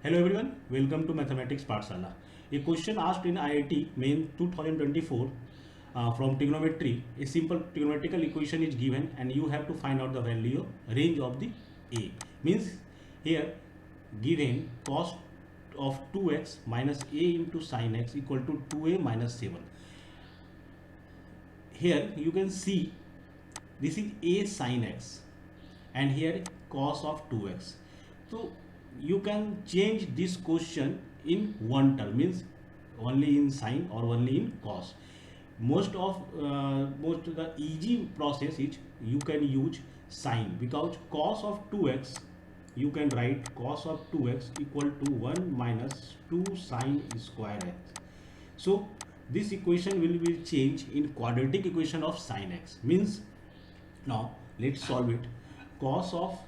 Hello everyone, welcome to Mathematics Pathshala. A question asked in IIT Main 2024 from trigonometry. A simple trigonometrical equation is given and you have to find out the value range of the A. Means here given cos of 2x minus A into sin x equal to 2A minus 7. Here you can see this is A sin x and here cos of 2x. So you can change this question in one term, means only in sine or only in cos. Most of the easy process is you can use sine, because cos of 2x you can write cos of 2x equal to 1 minus 2 sine square x. So this equation will be changed in quadratic equation of sine x. Means now let's solve it. Cos of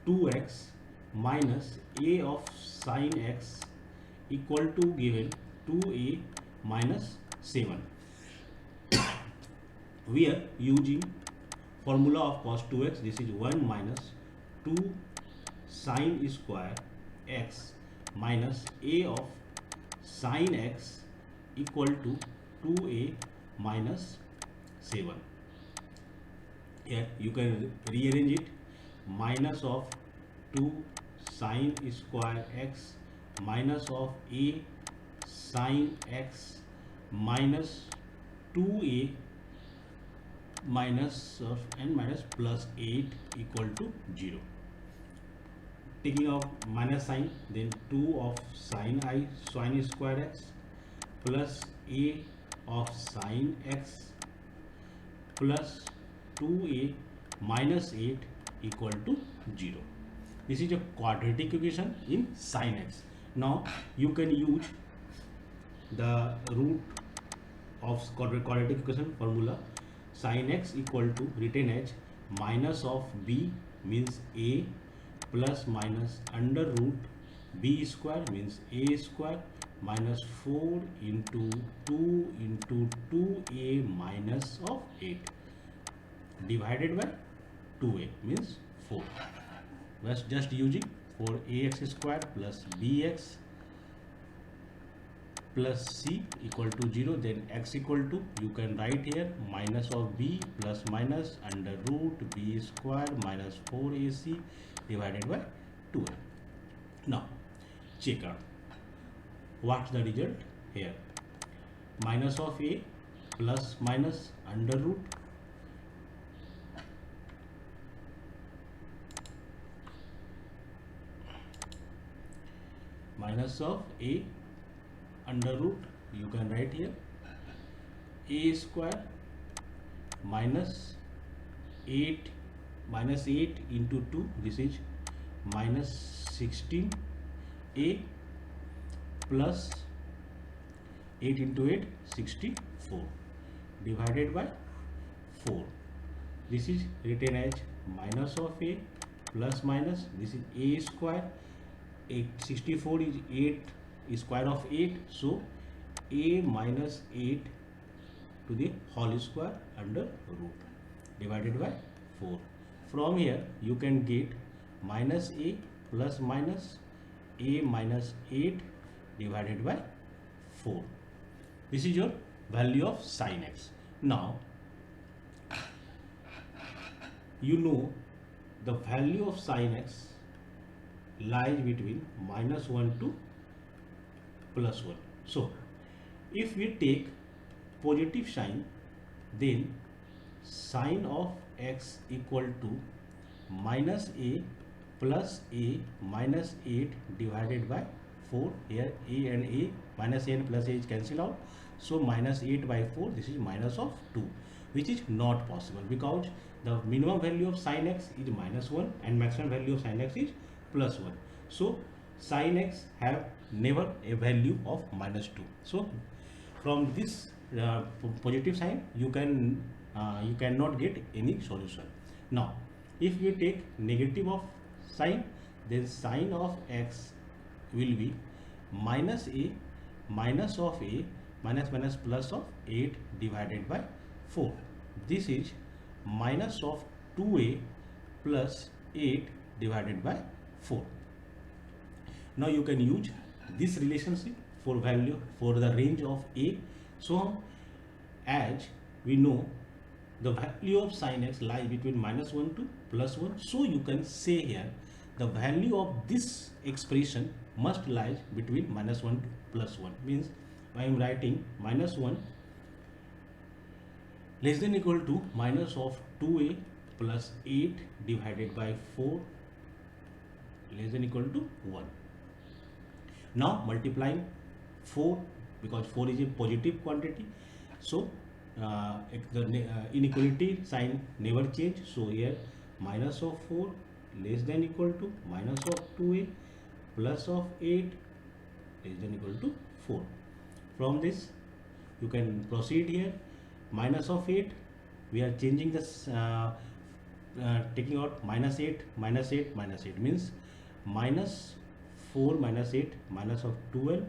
2x minus a of sine x equal to given 2a minus 7. We are using formula of cos 2x. This is 1 minus 2 sine square x minus a of sine x equal to 2a minus 7. Here you can rearrange it. Minus of 2 sine square x minus of a sine x minus 2a minus of n minus plus 8 equal to 0. Taking out minus sign, then 2 of sine square x plus a of sine x plus 2a minus 8 equal to 0. This is a quadratic equation in sin x. Now you can use the root of quadratic equation formula. Sin x equal to written as minus of b means a plus minus under root b square means a square minus 4 into 2 into 2a minus of 8 divided by 2a means 4. We're just using 4ax square plus bx plus c equal to 0. Then x equal to, you can write here minus of b plus minus under root b square minus 4ac divided by 2a. Now check out what's the result here. Minus of a plus minus under root minus of a under root, you can write here a square minus 8 into 2, this is minus 16a plus 8 into 8 64 divided by 4. This is written as minus of a plus minus, this is a square, 64 is 8 is square of 8, so a minus 8 to the whole square under root divided by 4. From here you can get minus a plus minus a minus 8 divided by 4. This is your value of sin x. Now you know the value of sin x lies between minus 1 to plus 1. So if we take positive sign, then sine of x equal to minus a plus a minus 8 divided by 4. Here a and a minus a and plus a is cancelled out, so minus 8 by 4, this is minus of 2, which is not possible because the minimum value of sin x is minus 1 and maximum value of sin x is plus 1. So sin x have never a value of minus 2. So from this positive sign you cannot get any solution. Now if you take negative of sign, then sin of x will be minus a minus of a minus minus plus of 8 divided by 4. This is minus of 2a plus 8 divided by 4. Now you can use this relationship for value for the range of a. So as we know, the value of sin x lies between -1 to +1. So you can say here the value of this expression must lie between -1 to +1. Means I am writing -1 less than equal to minus of 2a plus 8 divided by 4 less than equal to 1. Now multiplying 4, because 4 is a positive quantity, so the inequality sign never change. So here minus of 4 less than equal to minus of 2a plus of 8 less than equal to 4. From this you can proceed here. Minus of 8, we are changing this, taking out minus 8 minus 8 minus 8 means minus 4 minus 8 minus of 12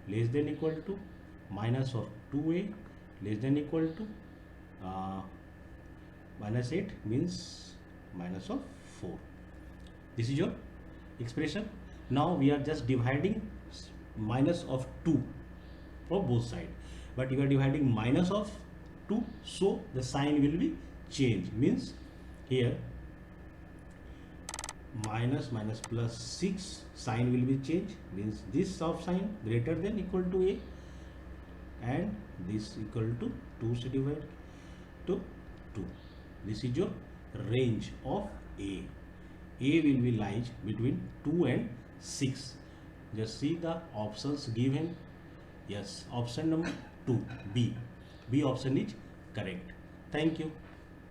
less than equal to minus of 2a less than equal to minus 8 means minus of 4. This is your expression. Now we are just dividing minus of 2 for both sides, but you are dividing minus of 2, so the sign will be changed. Means here minus minus plus 6 sign will be changed. Means this of sign greater than equal to a, and this equal to 2 divided to 2. This is your range of a. A will be lies between 2 and 6. Just see the options given. Yes, option number 2, B. B option is correct. Thank you.